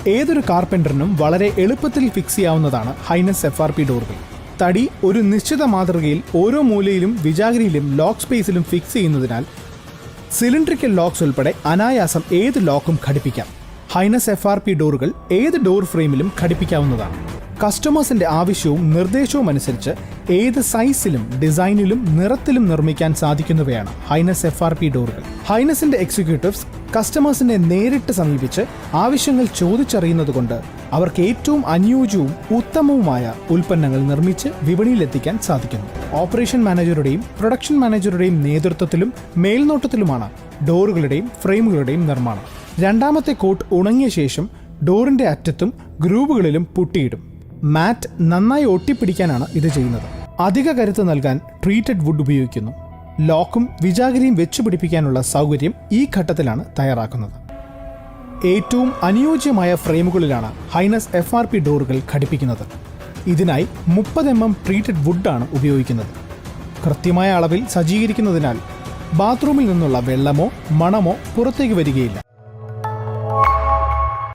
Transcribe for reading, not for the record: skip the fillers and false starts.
ഏതൊരു കാർപ്പൻ്ററിനും വളരെ എളുപ്പത്തിൽ ഫിക്സ് ചെയ്യാവുന്നതാണ് ഹൈനസ് FRP ഡോറുകൾ. തടി ഒരു നിശ്ചിത മാതൃകയിൽ ഓരോ മൂലയിലും വിജാഗിരിയിലും ലോക്ക് സ്പേസിലും ഫിക്സ് ചെയ്യുന്നതിനാൽ സിലിണ്ട്രിക്കൽ ലോക്സ് ഉൾപ്പെടെ അനായാസം ഏത് ലോക്കും ഘടിപ്പിക്കാം. ഹൈനസ് FRP ഡോറുകൾ ഏത് ഡോർ ഫ്രെയിമിലും ഘടിപ്പിക്കാവുന്നതാണ്. കസ്റ്റമേഴ്സിന്റെ ആവശ്യവും നിർദ്ദേശവും അനുസരിച്ച് ഏത് സൈസിലും ഡിസൈനിലും നിറത്തിലും നിർമ്മിക്കാൻ സാധിക്കുന്നവയാണ് ഹൈനസ് FRP ഡോറുകൾ. ഹൈനസിന്റെ എക്സിക്യൂട്ടീവ്സ് കസ്റ്റമേഴ്സിനെ നേരിട്ട് സമീപിച്ച് ആവശ്യങ്ങൾ ചോദിച്ചറിയുന്നതുകൊണ്ട് അവർക്ക് ഏറ്റവും അനുയോജ്യവും ഉത്തമവുമായ ഉൽപ്പന്നങ്ങൾ നിർമ്മിച്ച് വിപണിയിലെത്തിക്കാൻ സാധിക്കുന്നു. ഓപ്പറേഷൻ മാനേജറുടെയും പ്രൊഡക്ഷൻ മാനേജറുടെയും നേതൃത്വത്തിലും മേൽനോട്ടത്തിലുമാണ് ഡോറുകളുടെയും ഫ്രെയിമുകളുടെയും നിർമ്മാണം. രണ്ടാമത്തെ കോട്ട് ഉണങ്ങിയ ശേഷം ഡോറിന്റെ അറ്റത്തും ഗ്രൂവുകളിലും പുട്ടിയിടും. മാറ്റ് നന്നായി ഒട്ടിപ്പിടിക്കാനാണ് ഇത് ചെയ്യുന്നത്. അധിക കരുത്ത് നൽകാൻ ട്രീറ്റഡ് വുഡ് ഉപയോഗിക്കുന്നു. ലോക്കും വിജാഗിരിയും വെച്ചുപിടിപ്പിക്കാനുള്ള സൗകര്യം ഈ ഘട്ടത്തിലാണ് തയ്യാറാക്കുന്നത്. ഏറ്റവും അനുയോജ്യമായ ഫ്രെയിമുകളിലാണ് ഹൈനസ് FRP ഡോറുകൾ ഘടിപ്പിക്കുന്നത്. ഇതിനായി 30 mm ട്രീറ്റഡ് വുഡാണ് ഉപയോഗിക്കുന്നത്. കൃത്യമായ അളവിൽ സജ്ജീകരിക്കുന്നതിനാൽ ബാത്റൂമിൽ നിന്നുള്ള വെള്ളമോ മണമോ പുറത്തേക്ക് വരികയില്ല.